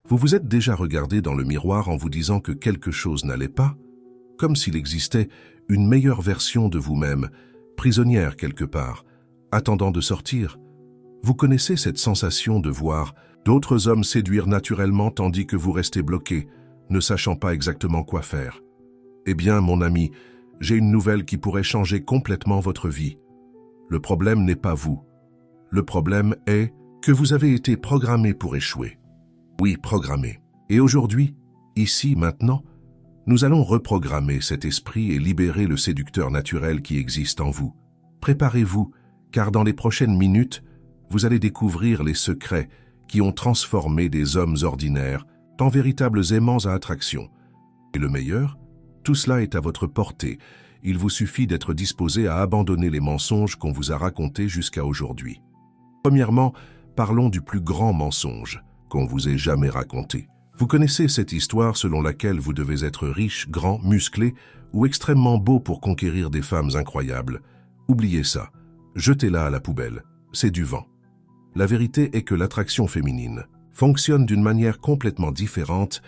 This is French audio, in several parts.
Vous vous êtes déjà regardé dans le miroir en vous disant que quelque chose n'allait pas, comme s'il existait une meilleure version de vous-même, prisonnière quelque part, attendant de sortir. Vous connaissez cette sensation de voir d'autres hommes séduire naturellement tandis que vous restez bloqué, ne sachant pas exactement quoi faire. Eh bien, mon ami, j'ai une nouvelle qui pourrait changer complètement votre vie. Le problème n'est pas vous. Le problème est que vous avez été programmé pour échouer. Oui, programmé. Et aujourd'hui, ici, maintenant, nous allons reprogrammer cet esprit et libérer le séducteur naturel qui existe en vous. Préparez-vous, car dans les prochaines minutes, vous allez découvrir les secrets qui ont transformé des hommes ordinaires en véritables aimants à attraction. Et le meilleur, tout cela est à votre portée. Il vous suffit d'être disposé à abandonner les mensonges qu'on vous a racontés jusqu'à aujourd'hui. Premièrement, parlons du plus grand mensonge qu'on vous ait jamais raconté. Vous connaissez cette histoire selon laquelle vous devez être riche, grand, musclé ou extrêmement beau pour conquérir des femmes incroyables. Oubliez ça. Jetez-la à la poubelle. C'est du vent. La vérité est que l'attraction féminine fonctionne d'une manière complètement différente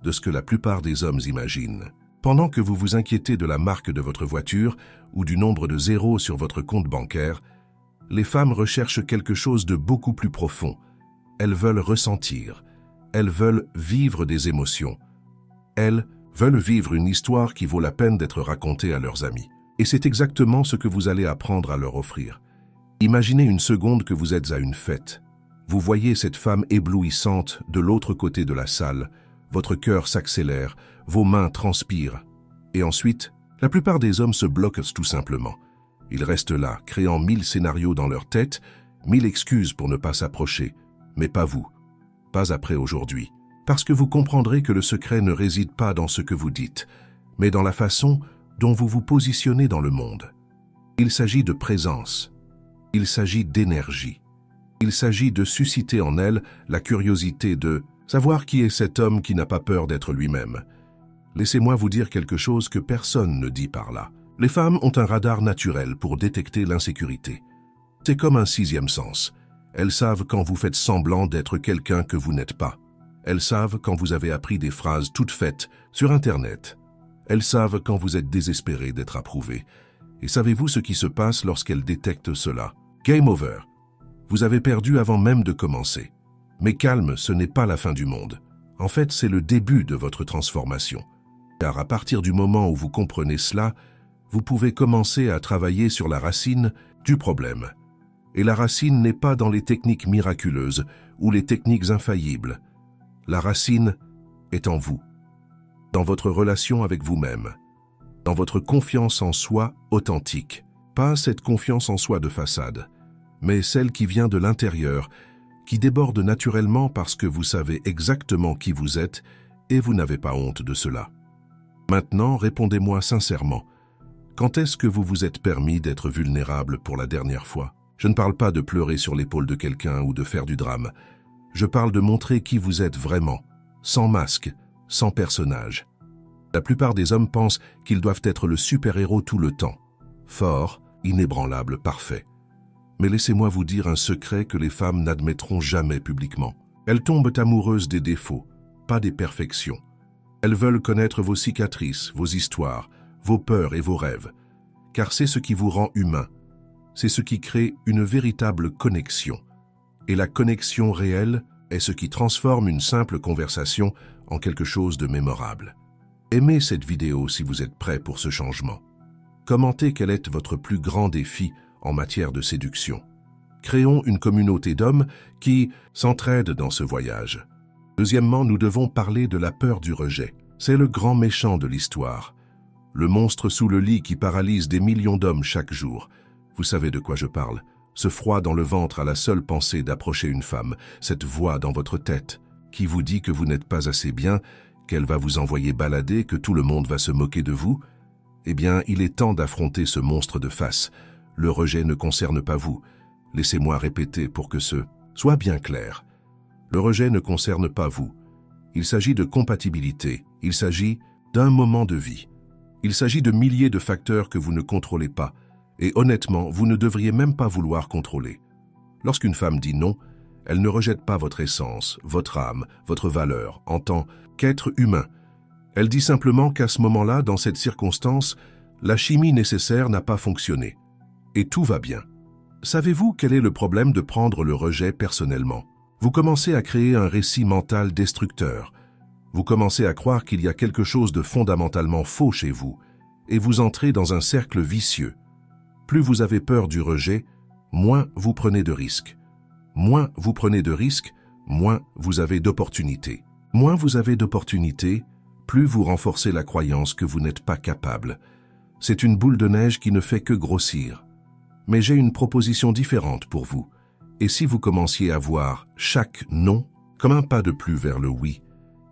de ce que la plupart des hommes imaginent. Pendant que vous vous inquiétez de la marque de votre voiture ou du nombre de zéros sur votre compte bancaire, les femmes recherchent quelque chose de beaucoup plus profond. Elles veulent ressentir. Elles veulent vivre des émotions. Elles veulent vivre une histoire qui vaut la peine d'être racontée à leurs amis. Et c'est exactement ce que vous allez apprendre à leur offrir. Imaginez une seconde que vous êtes à une fête. Vous voyez cette femme éblouissante de l'autre côté de la salle. Votre cœur s'accélère, vos mains transpirent. Et ensuite, la plupart des hommes se bloquent tout simplement. Ils restent là, créant 1000 scénarios dans leur tête, 1000 excuses pour ne pas s'approcher. Mais pas vous. Pas après aujourd'hui. Parce que vous comprendrez que le secret ne réside pas dans ce que vous dites, mais dans la façon dont vous vous positionnez dans le monde. Il s'agit de présence. Il s'agit d'énergie. Il s'agit de susciter en elle la curiosité de savoir qui est cet homme qui n'a pas peur d'être lui-même. Laissez-moi vous dire quelque chose que personne ne dit par là. Les femmes ont un radar naturel pour détecter l'insécurité. C'est comme un sixième sens. Elles savent quand vous faites semblant d'être quelqu'un que vous n'êtes pas. Elles savent quand vous avez appris des phrases toutes faites sur Internet. Elles savent quand vous êtes désespéré d'être approuvé. Et savez-vous ce qui se passe lorsqu'elles détectent cela? Game over. Vous avez perdu avant même de commencer. Mais calme, ce n'est pas la fin du monde. En fait, c'est le début de votre transformation. Car à partir du moment où vous comprenez cela, vous pouvez commencer à travailler sur la racine du problème. Et la racine n'est pas dans les techniques miraculeuses ou les techniques infaillibles. La racine est en vous, dans votre relation avec vous-même, dans votre confiance en soi authentique. Pas cette confiance en soi de façade, mais celle qui vient de l'intérieur, qui déborde naturellement parce que vous savez exactement qui vous êtes et vous n'avez pas honte de cela. Maintenant, répondez-moi sincèrement. Quand est-ce que vous vous êtes permis d'être vulnérable pour la dernière fois? Je ne parle pas de pleurer sur l'épaule de quelqu'un ou de faire du drame. Je parle de montrer qui vous êtes vraiment, sans masque, sans personnage. La plupart des hommes pensent qu'ils doivent être le super-héros tout le temps. Fort, inébranlable, parfait. Mais laissez-moi vous dire un secret que les femmes n'admettront jamais publiquement. Elles tombent amoureuses des défauts, pas des perfections. Elles veulent connaître vos cicatrices, vos histoires, vos peurs et vos rêves. Car c'est ce qui vous rend humain. C'est ce qui crée une véritable connexion. Et la connexion réelle est ce qui transforme une simple conversation en quelque chose de mémorable. Aimez cette vidéo si vous êtes prêt pour ce changement. Commentez quel est votre plus grand défi en matière de séduction. Créons une communauté d'hommes qui s'entraident dans ce voyage. Deuxièmement, nous devons parler de la peur du rejet. C'est le grand méchant de l'histoire. Le monstre sous le lit qui paralyse des millions d'hommes chaque jour. Vous savez de quoi je parle. Ce froid dans le ventre à la seule pensée d'approcher une femme. Cette voix dans votre tête qui vous dit que vous n'êtes pas assez bien, qu'elle va vous envoyer balader, que tout le monde va se moquer de vous. Eh bien, il est temps d'affronter ce monstre de face. Le rejet ne concerne pas vous. Laissez-moi répéter pour que ce soit bien clair. Le rejet ne concerne pas vous. Il s'agit de compatibilité. Il s'agit d'un moment de vie. Il s'agit de milliers de facteurs que vous ne contrôlez pas. Et honnêtement, vous ne devriez même pas vouloir contrôler. Lorsqu'une femme dit non, Elle ne rejette pas votre essence, votre âme, votre valeur en tant qu'être humain. Elle dit simplement qu'à ce moment-là, dans cette circonstance, la chimie nécessaire n'a pas fonctionné. Et tout va bien. Savez-vous quel est le problème de prendre le rejet personnellement? Vous commencez à créer un récit mental destructeur. Vous commencez à croire qu'il y a quelque chose de fondamentalement faux chez vous, et vous entrez dans un cercle vicieux. Plus vous avez peur du rejet, moins vous prenez de risques. Moins vous prenez de risques, moins vous avez d'opportunités. Moins vous avez d'opportunités, plus vous renforcez la croyance que vous n'êtes pas capable. C'est une boule de neige qui ne fait que grossir. Mais j'ai une proposition différente pour vous. Et si vous commenciez à voir chaque non comme un pas de plus vers le oui,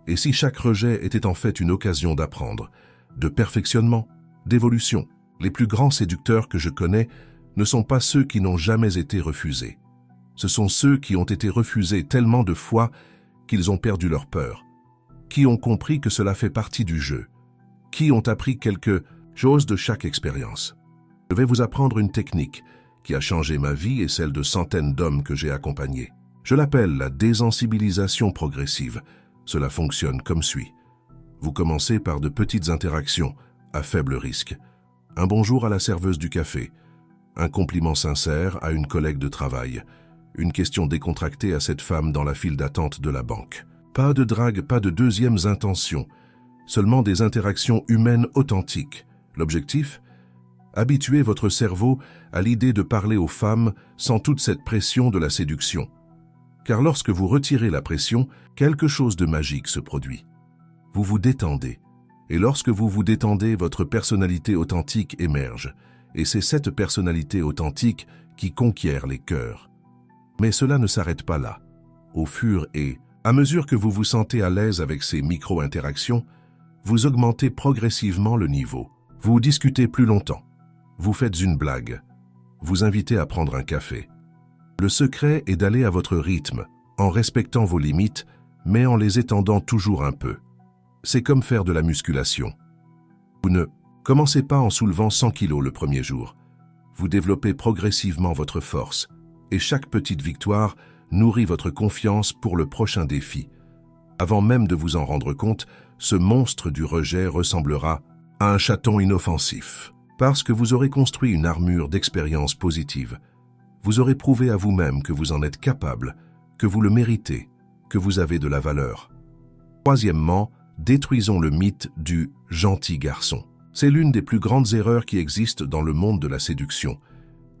et si chaque rejet était en fait une occasion d'apprendre, de perfectionnement, d'évolution? Les plus grands séducteurs que je connais ne sont pas ceux qui n'ont jamais été refusés. Ce sont ceux qui ont été refusés tellement de fois qu'ils ont perdu leur peur, qui ont compris que cela fait partie du jeu, qui ont appris quelque chose de chaque expérience. Je vais vous apprendre une technique qui a changé ma vie et celle de centaines d'hommes que j'ai accompagnés. Je l'appelle la désensibilisation progressive. Cela fonctionne comme suit. Vous commencez par de petites interactions à faible risque. Un bonjour à la serveuse du café, un compliment sincère à une collègue de travail, une question décontractée à cette femme dans la file d'attente de la banque. Pas de drague, pas de deuxièmes intentions, seulement des interactions humaines authentiques. L'objectif? Habituer votre cerveau à l'idée de parler aux femmes sans toute cette pression de la séduction. Car lorsque vous retirez la pression, quelque chose de magique se produit. Vous vous détendez. Et lorsque vous vous détendez, votre personnalité authentique émerge. Et c'est cette personnalité authentique qui conquiert les cœurs. Mais cela ne s'arrête pas là. Au fur et à mesure que vous vous sentez à l'aise avec ces micro-interactions, vous augmentez progressivement le niveau. Vous discutez plus longtemps. Vous faites une blague. Vous invitez à prendre un café. Le secret est d'aller à votre rythme, en respectant vos limites, mais en les étendant toujours un peu. C'est comme faire de la musculation. Vous ne commencez pas en soulevant 100 kilos le premier jour. Vous développez progressivement votre force, et chaque petite victoire nourrit votre confiance pour le prochain défi. Avant même de vous en rendre compte, ce monstre du rejet ressemblera à un chaton inoffensif, parce que vous aurez construit une armure d'expériences positives. Vous aurez prouvé à vous-même que vous en êtes capable, que vous le méritez, que vous avez de la valeur. Troisièmement, détruisons le mythe du « gentil garçon ». C'est l'une des plus grandes erreurs qui existent dans le monde de la séduction.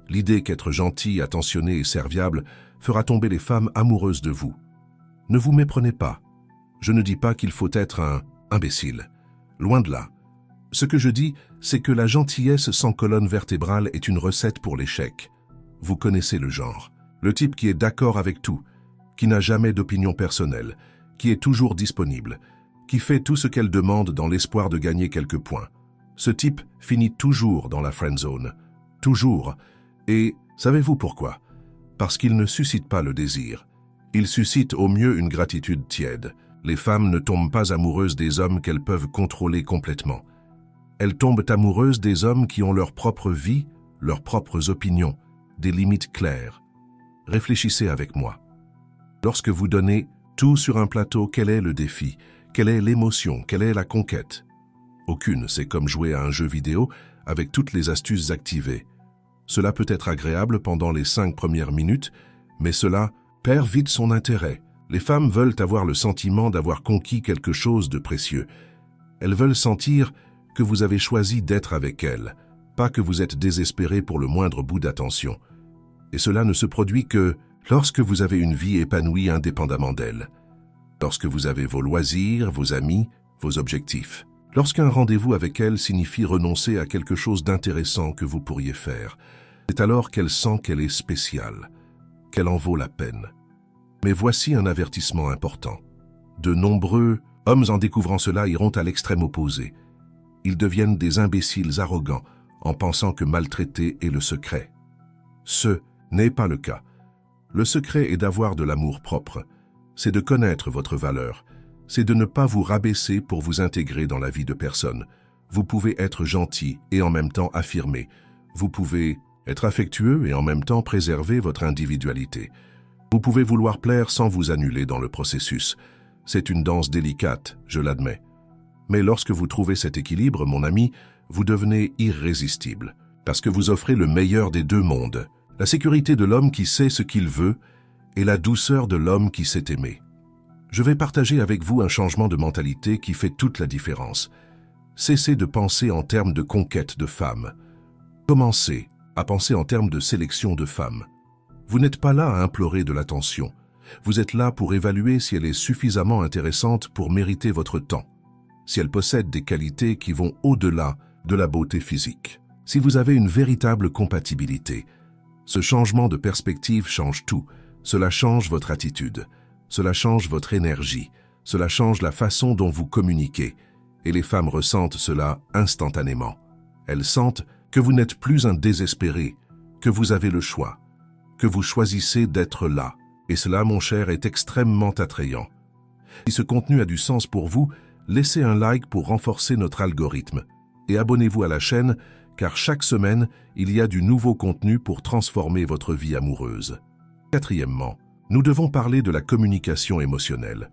L'idée qu'être gentil, attentionné et serviable fera tomber les femmes amoureuses de vous. Ne vous méprenez pas. Je ne dis pas qu'il faut être un imbécile. Loin de là. Ce que je dis, c'est que la gentillesse sans colonne vertébrale est une recette pour l'échec. Vous connaissez le genre. Le type qui est d'accord avec tout, qui n'a jamais d'opinion personnelle, qui est toujours disponible, qui fait tout ce qu'elle demande dans l'espoir de gagner quelques points. Ce type finit toujours dans la friend zone. Toujours. Et savez-vous pourquoi? Parce qu'il ne suscite pas le désir. Il suscite au mieux une gratitude tiède. Les femmes ne tombent pas amoureuses des hommes qu'elles peuvent contrôler complètement. Elles tombent amoureuses des hommes qui ont leur propre vie, leurs propres opinions, des limites claires. Réfléchissez avec moi. Lorsque vous donnez tout sur un plateau, quel est le défi? Quelle est l'émotion? Quelle est la conquête? Aucune, c'est comme jouer à un jeu vidéo avec toutes les astuces activées. Cela peut être agréable pendant les 5 premières minutes, mais cela perd vite son intérêt. Les femmes veulent avoir le sentiment d'avoir conquis quelque chose de précieux. Elles veulent sentir que vous avez choisi d'être avec elles, pas que vous êtes désespéré pour le moindre bout d'attention. Et cela ne se produit que lorsque vous avez une vie épanouie indépendamment d'elles, lorsque vous avez vos loisirs, vos amis, vos objectifs, lorsqu'un rendez-vous avec elles signifie renoncer à quelque chose d'intéressant que vous pourriez faire. C'est alors qu'elle sent qu'elle est spéciale, qu'elle en vaut la peine. Mais voici un avertissement important. De nombreux hommes en découvrant cela iront à l'extrême opposé. Ils deviennent des imbéciles arrogants en pensant que maltraiter est le secret. Ce n'est pas le cas. Le secret est d'avoir de l'amour propre. C'est de connaître votre valeur. C'est de ne pas vous rabaisser pour vous intégrer dans la vie de personne. Vous pouvez être gentil et en même temps affirmé. Vous pouvez être affectueux et en même temps préserver votre individualité. Vous pouvez vouloir plaire sans vous annuler dans le processus. C'est une danse délicate, je l'admets. Mais lorsque vous trouvez cet équilibre, mon ami, vous devenez irrésistible, parce que vous offrez le meilleur des deux mondes, la sécurité de l'homme qui sait ce qu'il veut et la douceur de l'homme qui sait aimer. Je vais partager avec vous un changement de mentalité qui fait toute la différence. Cessez de penser en termes de conquête de femmes. Commencez à penser en termes de sélection de femmes. Vous n'êtes pas là à implorer de l'attention. Vous êtes là pour évaluer si elle est suffisamment intéressante pour mériter votre temps, si elle possède des qualités qui vont au-delà de la beauté physique, si vous avez une véritable compatibilité. Ce changement de perspective change tout. Cela change votre attitude, cela change votre énergie, cela change la façon dont vous communiquez. Et les femmes ressentent cela instantanément. Elles sentent que vous n'êtes plus un désespéré, que vous avez le choix, que vous choisissez d'être là. Et cela, mon cher, est extrêmement attrayant. Si ce contenu a du sens pour vous, laissez un like pour renforcer notre algorithme. Et abonnez-vous à la chaîne, car chaque semaine, il y a du nouveau contenu pour transformer votre vie amoureuse. Quatrièmement, nous devons parler de la communication émotionnelle.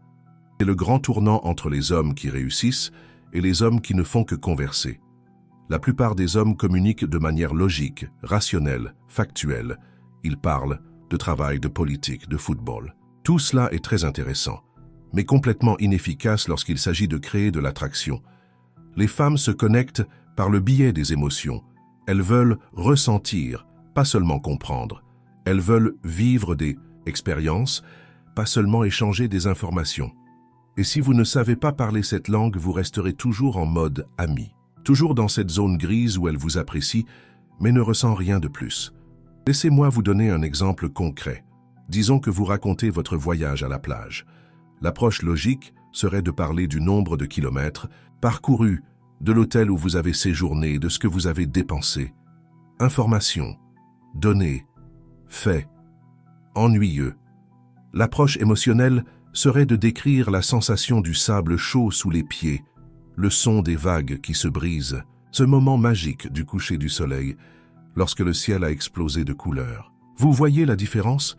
C'est le grand tournant entre les hommes qui réussissent et les hommes qui ne font que converser. La plupart des hommes communiquent de manière logique, rationnelle, factuelle. Ils parlent de travail, de politique, de football. Tout cela est très intéressant, mais complètement inefficace lorsqu'il s'agit de créer de l'attraction. Les femmes se connectent par le biais des émotions. Elles veulent ressentir, pas seulement comprendre. Elles veulent vivre des expériences, pas seulement échanger des informations. Et si vous ne savez pas parler cette langue, vous resterez toujours en mode ami, toujours dans cette zone grise où elle vous apprécie, mais ne ressent rien de plus. Laissez-moi vous donner un exemple concret. Disons que vous racontez votre voyage à la plage. L'approche logique serait de parler du nombre de kilomètres parcourus, de l'hôtel où vous avez séjourné, de ce que vous avez dépensé. Informations, données, faits, ennuyeux. L'approche émotionnelle serait de décrire la sensation du sable chaud sous les pieds, le son des vagues qui se brisent, ce moment magique du coucher du soleil, lorsque le ciel a explosé de couleurs. Vous voyez la différence?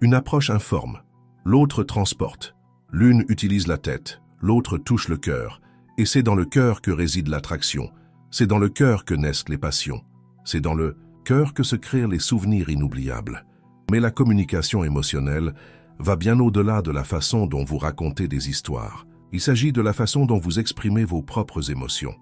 Une approche informe, l'autre transporte. L'une utilise la tête, l'autre touche le cœur, et c'est dans le cœur que réside l'attraction. C'est dans le cœur que naissent les passions. C'est dans le cœur que se créent les souvenirs inoubliables. Mais la communication émotionnelle va bien au-delà de la façon dont vous racontez des histoires. Il s'agit de la façon dont vous exprimez vos propres émotions.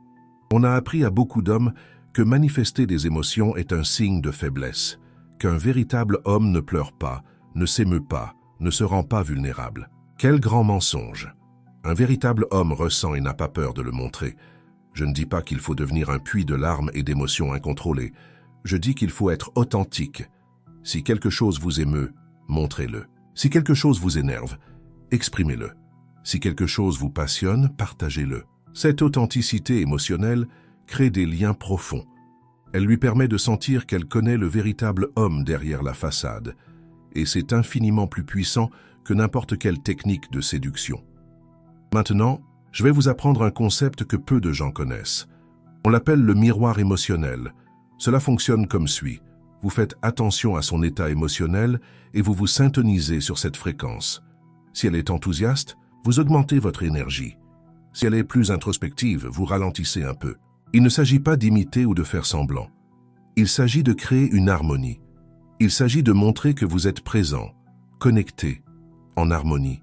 On a appris à beaucoup d'hommes que manifester des émotions est un signe de faiblesse, qu'un véritable homme ne pleure pas, ne s'émeut pas, ne se rend pas vulnérable. Quel grand mensonge! Un véritable homme ressent et n'a pas peur de le montrer. Je ne dis pas qu'il faut devenir un puits de larmes et d'émotions incontrôlées. Je dis qu'il faut être authentique. Si quelque chose vous émeut, montrez-le. Si quelque chose vous énerve, exprimez-le. Si quelque chose vous passionne, partagez-le. Cette authenticité émotionnelle crée des liens profonds. Elle lui permet de sentir qu'elle connaît le véritable homme derrière la façade. Et c'est infiniment plus puissant que n'importe quelle technique de séduction. Maintenant, je vais vous apprendre un concept que peu de gens connaissent. On l'appelle le miroir émotionnel. Cela fonctionne comme suit. Vous faites attention à son état émotionnel et vous vous syntonisez sur cette fréquence. Si elle est enthousiaste, vous augmentez votre énergie. Si elle est plus introspective, vous ralentissez un peu. Il ne s'agit pas d'imiter ou de faire semblant. Il s'agit de créer une harmonie. Il s'agit de montrer que vous êtes présent, connecté, en harmonie.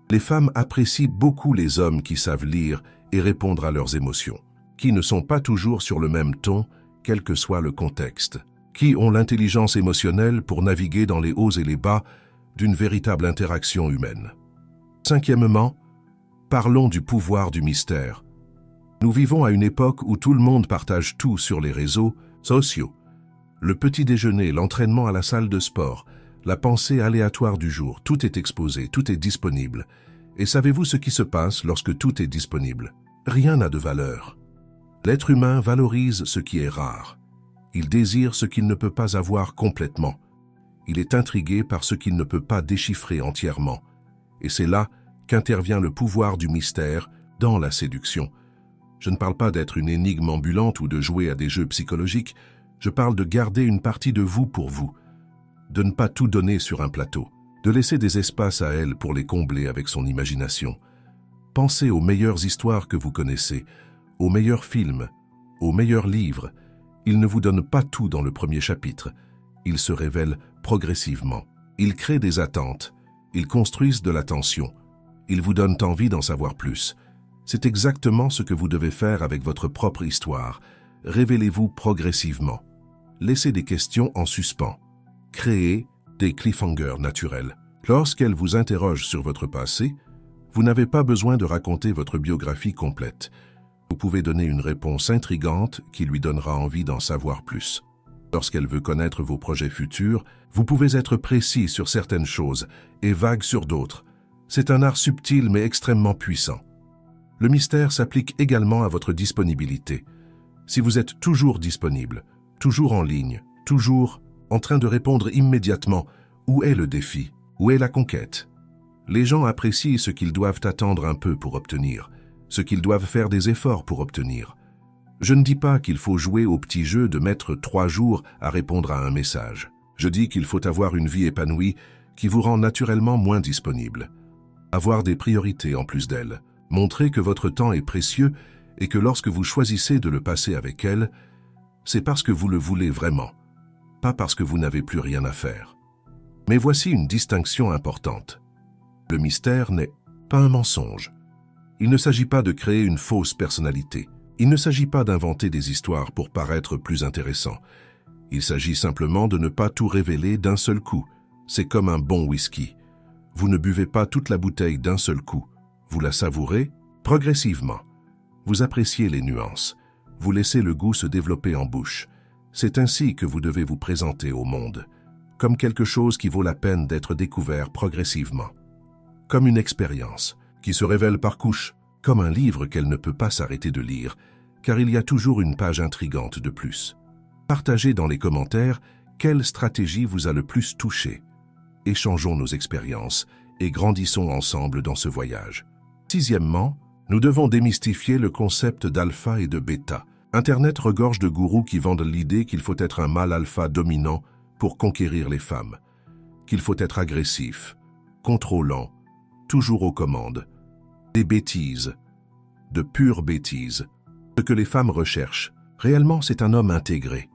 Les femmes apprécient beaucoup les hommes qui savent lire et répondre à leurs émotions, qui ne sont pas toujours sur le même ton, quel que soit le contexte, qui ont l'intelligence émotionnelle pour naviguer dans les hauts et les bas d'une véritable interaction humaine. Cinquièmement, parlons du pouvoir du mystère. Nous vivons à une époque où tout le monde partage tout sur les réseaux sociaux. Le petit déjeuner, l'entraînement à la salle de sport, la pensée aléatoire du jour, tout est exposé, tout est disponible. Et savez-vous ce qui se passe lorsque tout est disponible? Rien n'a de valeur. L'être humain valorise ce qui est rare. Il désire ce qu'il ne peut pas avoir complètement. Il est intrigué par ce qu'il ne peut pas déchiffrer entièrement. Et c'est là qu'intervient le pouvoir du mystère dans la séduction. Je ne parle pas d'être une énigme ambulante ou de jouer à des jeux psychologiques. Je parle de garder une partie de vous pour vous, de ne pas tout donner sur un plateau, de laisser des espaces à elle pour les combler avec son imagination. Pensez aux meilleures histoires que vous connaissez, aux meilleurs films, aux meilleurs livres. Ils ne vous donnent pas tout dans le premier chapitre. Ils se révèlent progressivement. Ils créent des attentes. Ils construisent de la tension. Ils vous donnent envie d'en savoir plus. C'est exactement ce que vous devez faire avec votre propre histoire. Révélez-vous progressivement. Laissez des questions en suspens. Créez des cliffhangers naturels. Lorsqu'elle vous interroge sur votre passé, vous n'avez pas besoin de raconter votre biographie complète. Vous pouvez donner une réponse intrigante qui lui donnera envie d'en savoir plus. Lorsqu'elle veut connaître vos projets futurs, vous pouvez être précis sur certaines choses et vague sur d'autres. C'est un art subtil mais extrêmement puissant. Le mystère s'applique également à votre disponibilité. Si vous êtes toujours disponible, toujours en ligne, toujours en train de répondre immédiatement, où est le défi? Où est la conquête? Les gens apprécient ce qu'ils doivent attendre un peu pour obtenir, ce qu'ils doivent faire des efforts pour obtenir. Je ne dis pas qu'il faut jouer au petit jeu de mettre 3 jours à répondre à un message. Je dis qu'il faut avoir une vie épanouie qui vous rend naturellement moins disponible. Avoir des priorités en plus d'elle. Montrer que votre temps est précieux et que lorsque vous choisissez de le passer avec elle, c'est parce que vous le voulez vraiment, pas parce que vous n'avez plus rien à faire. Mais voici une distinction importante. Le mystère n'est pas un mensonge. Il ne s'agit pas de créer une fausse personnalité. Il ne s'agit pas d'inventer des histoires pour paraître plus intéressant. Il s'agit simplement de ne pas tout révéler d'un seul coup. C'est comme un bon whisky. Vous ne buvez pas toute la bouteille d'un seul coup. Vous la savourez progressivement. Vous appréciez les nuances. Vous laissez le goût se développer en bouche. C'est ainsi que vous devez vous présenter au monde, comme quelque chose qui vaut la peine d'être découvert progressivement. Comme une expérience qui se révèle par couches, comme un livre qu'elle ne peut pas s'arrêter de lire, car il y a toujours une page intrigante de plus. Partagez dans les commentaires quelle stratégie vous a le plus touché. Échangeons nos expériences et grandissons ensemble dans ce voyage. Sixièmement, nous devons démystifier le concept d'alpha et de bêta. Internet regorge de gourous qui vendent l'idée qu'il faut être un mâle alpha dominant pour conquérir les femmes, qu'il faut être agressif, contrôlant, toujours aux commandes. Des bêtises, de pures bêtises. Ce que les femmes recherchent, réellement c'est un homme intégré,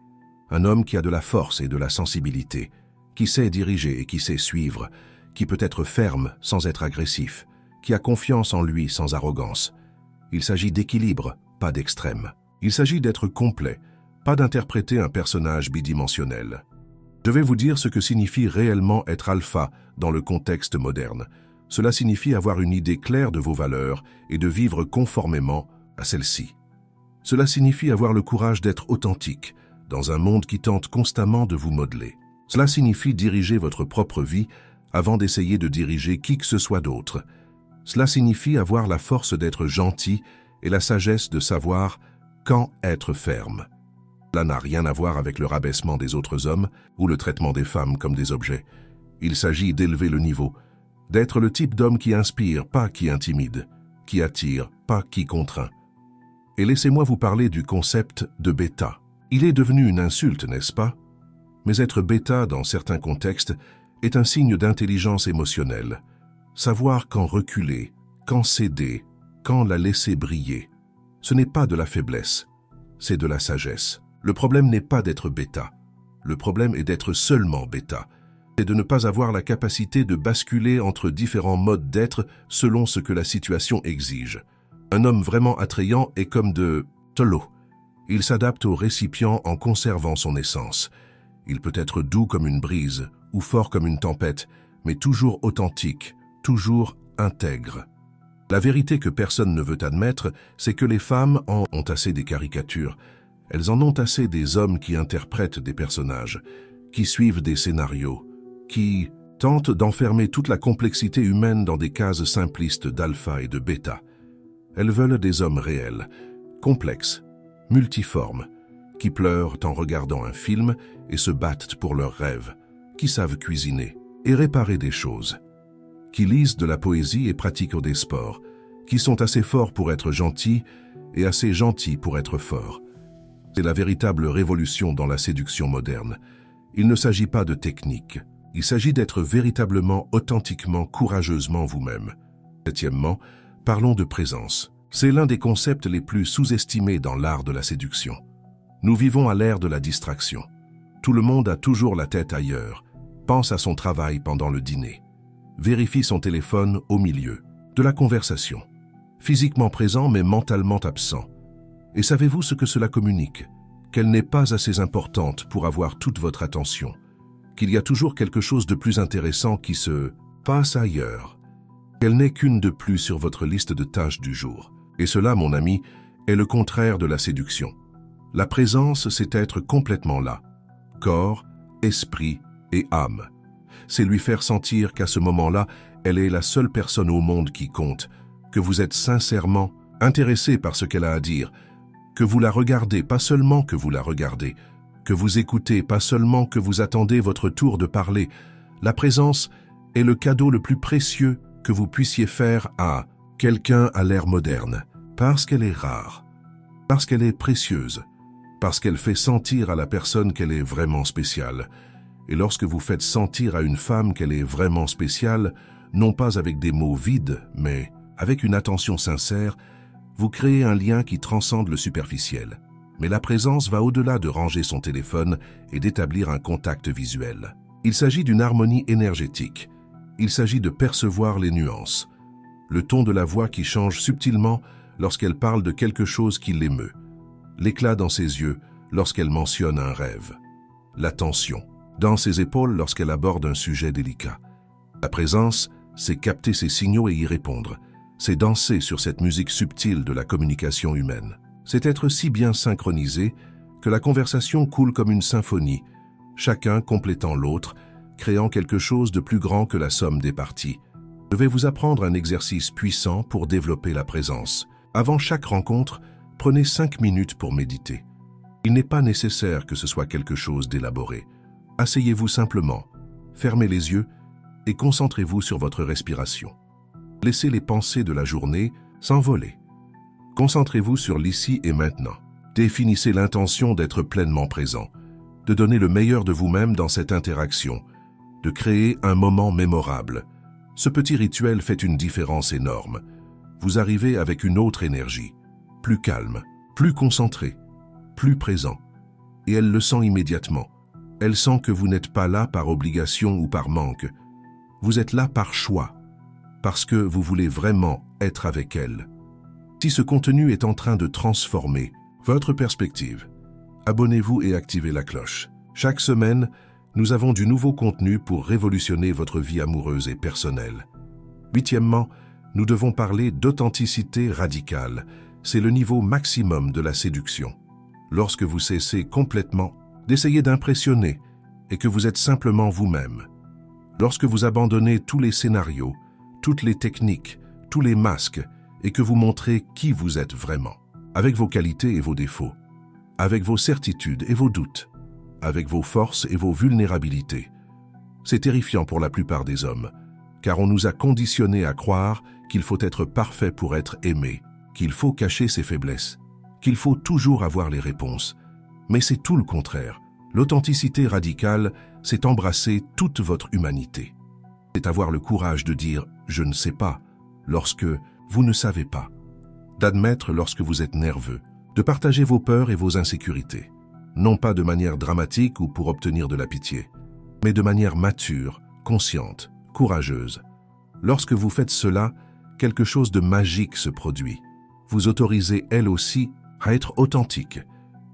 un homme qui a de la force et de la sensibilité, qui sait diriger et qui sait suivre, qui peut être ferme sans être agressif, qui a confiance en lui sans arrogance. Il s'agit d'équilibre, pas d'extrême. Il s'agit d'être complet, pas d'interpréter un personnage bidimensionnel. Je vais vous dire ce que signifie réellement être alpha dans le contexte moderne. Cela signifie avoir une idée claire de vos valeurs et de vivre conformément à celles-ci. Cela signifie avoir le courage d'être authentique dans un monde qui tente constamment de vous modeler. Cela signifie diriger votre propre vie avant d'essayer de diriger qui que ce soit d'autre. Cela signifie avoir la force d'être gentil et la sagesse de savoir quand être ferme. Cela n'a rien à voir avec le rabaissement des autres hommes ou le traitement des femmes comme des objets. Il s'agit d'élever le niveau, d'être le type d'homme qui inspire, pas qui intimide, qui attire, pas qui contraint. Et laissez-moi vous parler du concept de bêta. Il est devenu une insulte, n'est-ce pas? Mais être bêta dans certains contextes est un signe d'intelligence émotionnelle. Savoir quand reculer, quand céder, quand la laisser briller. Ce n'est pas de la faiblesse, c'est de la sagesse. Le problème n'est pas d'être bêta. Le problème est d'être seulement bêta. C'est de ne pas avoir la capacité de basculer entre différents modes d'être selon ce que la situation exige. Un homme vraiment attrayant est comme de l'eau. Il s'adapte au récipient en conservant son essence. Il peut être doux comme une brise ou fort comme une tempête, mais toujours authentique, toujours intègre. La vérité que personne ne veut admettre, c'est que les femmes en ont assez des caricatures. Elles en ont assez des hommes qui interprètent des personnages, qui suivent des scénarios, qui tentent d'enfermer toute la complexité humaine dans des cases simplistes d'alpha et de bêta. Elles veulent des hommes réels, complexes, multiformes, qui pleurent en regardant un film et se battent pour leurs rêves, qui savent cuisiner et réparer des choses, qui lisent de la poésie et pratiquent des sports, qui sont assez forts pour être gentils et assez gentils pour être forts. C'est la véritable révolution dans la séduction moderne. Il ne s'agit pas de technique, Il s'agit d'être véritablement, authentiquement, courageusement vous-même. Septièmement, parlons de présence. C'est l'un des concepts les plus sous-estimés dans l'art de la séduction. Nous vivons à l'ère de la distraction. Tout le monde a toujours la tête ailleurs, pense à son travail pendant le dîner, vérifie son téléphone au milieu de la conversation, physiquement présent mais mentalement absent. Et savez-vous ce que cela communique? Qu'elle n'est pas assez importante pour avoir toute votre attention, qu'il y a toujours quelque chose de plus intéressant qui se passe ailleurs, qu'elle n'est qu'une de plus sur votre liste de tâches du jour. Et cela, mon ami, est le contraire de la séduction. La présence, c'est être complètement là, corps, esprit et âme. C'est lui faire sentir qu'à ce moment-là, elle est la seule personne au monde qui compte, que vous êtes sincèrement intéressé par ce qu'elle a à dire, que vous la regardez, pas seulement que vous la regardez, que vous écoutez, pas seulement que vous attendez votre tour de parler. La présence est le cadeau le plus précieux que vous puissiez faire à quelqu'un à l'ère moderne, parce qu'elle est rare, parce qu'elle est précieuse, parce qu'elle fait sentir à la personne qu'elle est vraiment spéciale. Et lorsque vous faites sentir à une femme qu'elle est vraiment spéciale, non pas avec des mots vides, mais avec une attention sincère, vous créez un lien qui transcende le superficiel. Mais la présence va au-delà de ranger son téléphone et d'établir un contact visuel. Il s'agit d'une harmonie énergétique. Il s'agit de percevoir les nuances. Le ton de la voix qui change subtilement lorsqu'elle parle de quelque chose qui l'émeut. L'éclat dans ses yeux lorsqu'elle mentionne un rêve. La tension dans ses épaules lorsqu'elle aborde un sujet délicat. La présence, c'est capter ses signaux et y répondre. C'est danser sur cette musique subtile de la communication humaine. C'est être si bien synchronisé que la conversation coule comme une symphonie, chacun complétant l'autre, créant quelque chose de plus grand que la somme des parties. Je vais vous apprendre un exercice puissant pour développer la présence. Avant chaque rencontre, prenez 5 minutes pour méditer. Il n'est pas nécessaire que ce soit quelque chose d'élaboré. Asseyez-vous simplement, fermez les yeux et concentrez-vous sur votre respiration. Laissez les pensées de la journée s'envoler. Concentrez-vous sur l'ici et maintenant. Définissez l'intention d'être pleinement présent, de donner le meilleur de vous-même dans cette interaction, de créer un moment mémorable. Ce petit rituel fait une différence énorme. Vous arrivez avec une autre énergie, plus calme, plus concentré, plus présent. Et elle le sent immédiatement. Elle sent que vous n'êtes pas là par obligation ou par manque. Vous êtes là par choix, parce que vous voulez vraiment être avec elle. Si ce contenu est en train de transformer votre perspective, abonnez-vous et activez la cloche. Chaque semaine, nous avons du nouveau contenu pour révolutionner votre vie amoureuse et personnelle. Huitièmement, nous devons parler d'authenticité radicale. C'est le niveau maximum de la séduction. Lorsque vous cessez complètement d'essayer d'impressionner et que vous êtes simplement vous-même. Lorsque vous abandonnez tous les scénarios, toutes les techniques, tous les masques et que vous montrez qui vous êtes vraiment, avec vos qualités et vos défauts, avec vos certitudes et vos doutes, avec vos forces et vos vulnérabilités. C'est terrifiant pour la plupart des hommes, car on nous a conditionnés à croire qu'il faut être parfait pour être aimé, qu'il faut cacher ses faiblesses, qu'il faut toujours avoir les réponses. Mais c'est tout le contraire. L'authenticité radicale, c'est embrasser toute votre humanité. C'est avoir le courage de dire « je ne sais pas » lorsque vous ne savez pas, d'admettre lorsque vous êtes nerveux, de partager vos peurs et vos insécurités, non pas de manière dramatique ou pour obtenir de la pitié, mais de manière mature, consciente, courageuse. Lorsque vous faites cela, quelque chose de magique se produit. Vous autorisez elle aussi à être authentique.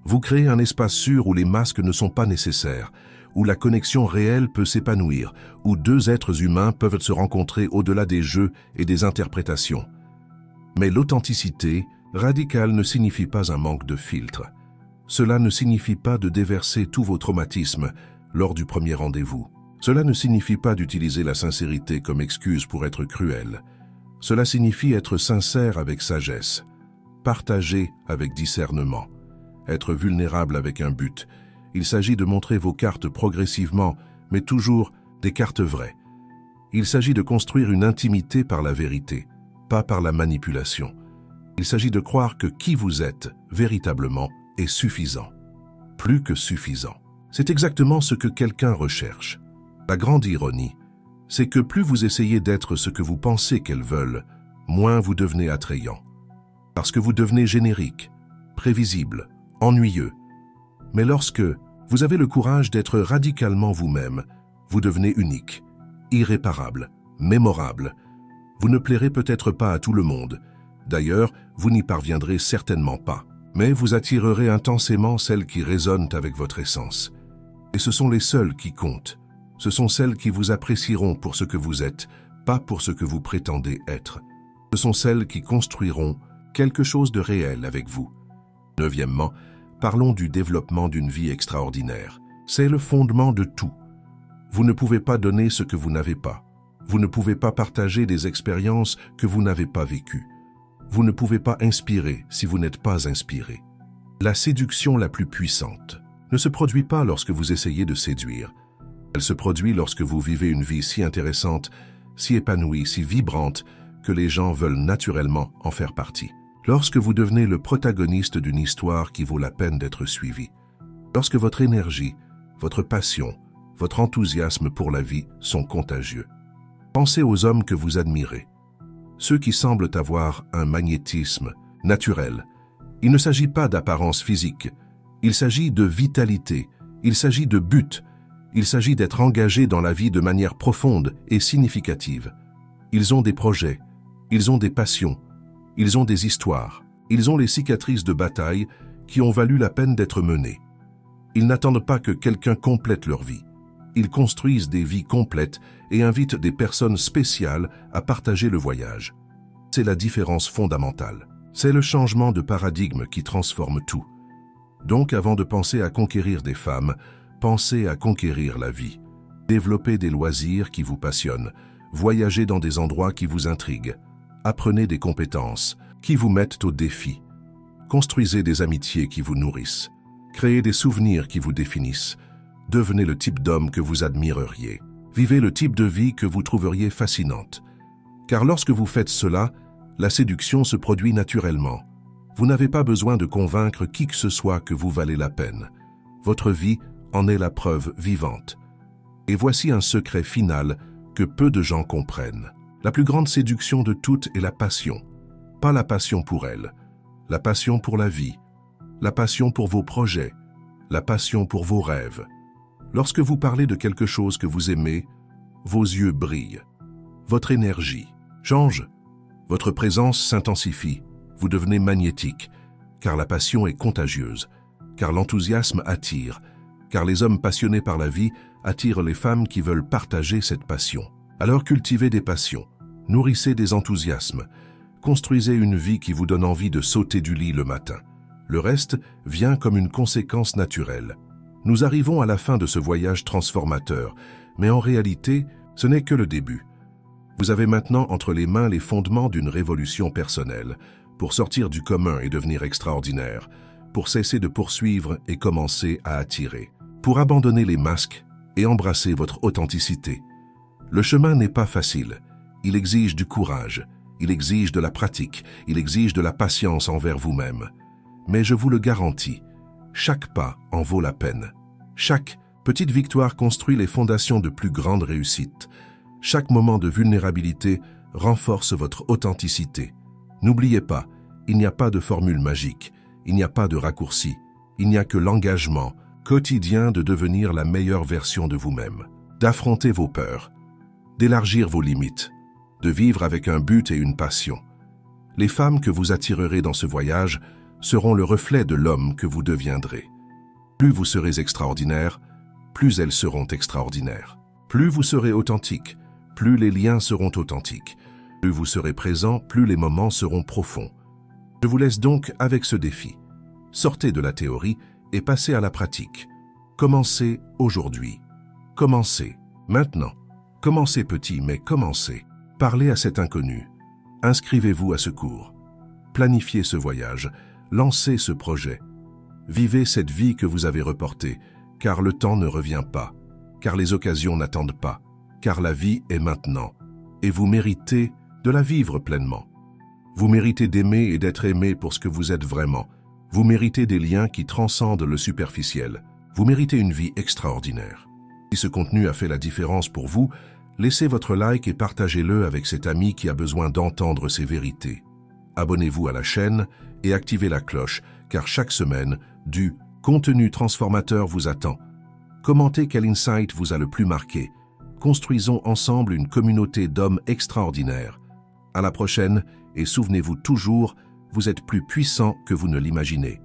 Vous créez un espace sûr où les masques ne sont pas nécessaires, où la connexion réelle peut s'épanouir, où deux êtres humains peuvent se rencontrer au-delà des jeux et des interprétations. Mais l'authenticité radicale ne signifie pas un manque de filtre. Cela ne signifie pas de déverser tous vos traumatismes lors du premier rendez-vous. Cela ne signifie pas d'utiliser la sincérité comme excuse pour être cruel. Cela signifie être sincère avec sagesse, partager avec discernement, être vulnérable avec un but. Il s'agit de montrer vos cartes progressivement, mais toujours des cartes vraies. Il s'agit de construire une intimité par la vérité, pas par la manipulation. Il s'agit de croire que qui vous êtes, véritablement, est suffisant. Plus que suffisant. C'est exactement ce que quelqu'un recherche. La grande ironie, c'est que plus vous essayez d'être ce que vous pensez qu'elles veulent, moins vous devenez attrayant. Parce que vous devenez générique, prévisible, ennuyeux. Mais lorsque vous avez le courage d'être radicalement vous-même, vous devenez unique, irréparable, mémorable. Vous ne plairez peut-être pas à tout le monde. D'ailleurs, vous n'y parviendrez certainement pas. Mais vous attirerez intensément celles qui résonnent avec votre essence. Et ce sont les seules qui comptent. Ce sont celles qui vous apprécieront pour ce que vous êtes, pas pour ce que vous prétendez être. Ce sont celles qui construiront quelque chose de réel avec vous. Neuvièmement, parlons du développement d'une vie extraordinaire. C'est le fondement de tout. Vous ne pouvez pas donner ce que vous n'avez pas. Vous ne pouvez pas partager des expériences que vous n'avez pas vécues. Vous ne pouvez pas inspirer si vous n'êtes pas inspiré. La séduction la plus puissante ne se produit pas lorsque vous essayez de séduire. Elle se produit lorsque vous vivez une vie si intéressante, si épanouie, si vibrante, que les gens veulent naturellement en faire partie. Lorsque vous devenez le protagoniste d'une histoire qui vaut la peine d'être suivie. Lorsque votre énergie, votre passion, votre enthousiasme pour la vie sont contagieux. Pensez aux hommes que vous admirez. Ceux qui semblent avoir un magnétisme naturel. Il ne s'agit pas d'apparence physique. Il s'agit de vitalité. Il s'agit de but. Il s'agit d'être engagé dans la vie de manière profonde et significative. Ils ont des projets. Ils ont des passions. Ils ont des histoires. Ils ont les cicatrices de bataille qui ont valu la peine d'être menées. Ils n'attendent pas que quelqu'un complète leur vie. Ils construisent des vies complètes et invitent des personnes spéciales à partager le voyage. C'est la différence fondamentale. C'est le changement de paradigme qui transforme tout. Donc, avant de penser à conquérir des femmes, pensez à conquérir la vie. Développez des loisirs qui vous passionnent. Voyagez dans des endroits qui vous intriguent. Apprenez des compétences qui vous mettent au défi. Construisez des amitiés qui vous nourrissent. Créez des souvenirs qui vous définissent. Devenez le type d'homme que vous admireriez. Vivez le type de vie que vous trouveriez fascinante. Car lorsque vous faites cela, la séduction se produit naturellement. Vous n'avez pas besoin de convaincre qui que ce soit que vous valez la peine. Votre vie en est la preuve vivante. Et voici un secret final que peu de gens comprennent. La plus grande séduction de toutes est la passion. Pas la passion pour elle, la passion pour la vie, la passion pour vos projets, la passion pour vos rêves. Lorsque vous parlez de quelque chose que vous aimez, vos yeux brillent. Votre énergie change. Votre présence s'intensifie. Vous devenez magnétique, car la passion est contagieuse, car l'enthousiasme attire, car les hommes passionnés par la vie attirent les femmes qui veulent partager cette passion. Alors cultivez des passions, nourrissez des enthousiasmes, construisez une vie qui vous donne envie de sauter du lit le matin. Le reste vient comme une conséquence naturelle. Nous arrivons à la fin de ce voyage transformateur, mais en réalité, ce n'est que le début. Vous avez maintenant entre les mains les fondements d'une révolution personnelle, pour sortir du commun et devenir extraordinaire, pour cesser de poursuivre et commencer à attirer, pour abandonner les masques et embrasser votre authenticité. Le chemin n'est pas facile, il exige du courage, il exige de la pratique, il exige de la patience envers vous-même. Mais je vous le garantis, chaque pas en vaut la peine. Chaque petite victoire construit les fondations de plus grandes réussites. Chaque moment de vulnérabilité renforce votre authenticité. N'oubliez pas, il n'y a pas de formule magique, il n'y a pas de raccourci, il n'y a que l'engagement quotidien de devenir la meilleure version de vous-même, d'affronter vos peurs, d'élargir vos limites, de vivre avec un but et une passion. Les femmes que vous attirerez dans ce voyage seront le reflet de l'homme que vous deviendrez. Plus vous serez extraordinaire, plus elles seront extraordinaires. Plus vous serez authentique, plus les liens seront authentiques. Plus vous serez présent, plus les moments seront profonds. Je vous laisse donc avec ce défi. Sortez de la théorie et passez à la pratique. Commencez aujourd'hui. Commencez maintenant. Commencez petit, mais commencez. Parlez à cet inconnu. Inscrivez-vous à ce cours. Planifiez ce voyage. Lancez ce projet. Vivez cette vie que vous avez reportée, car le temps ne revient pas, car les occasions n'attendent pas, car la vie est maintenant, et vous méritez de la vivre pleinement. Vous méritez d'aimer et d'être aimé pour ce que vous êtes vraiment. Vous méritez des liens qui transcendent le superficiel. Vous méritez une vie extraordinaire. Si ce contenu a fait la différence pour vous, laissez votre like et partagez-le avec cet ami qui a besoin d'entendre ces vérités. Abonnez-vous à la chaîne et activez la cloche, car chaque semaine, du contenu transformateur vous attend. Commentez quel insight vous a le plus marqué. Construisons ensemble une communauté d'hommes extraordinaires. À la prochaine, et souvenez-vous toujours, vous êtes plus puissant que vous ne l'imaginez.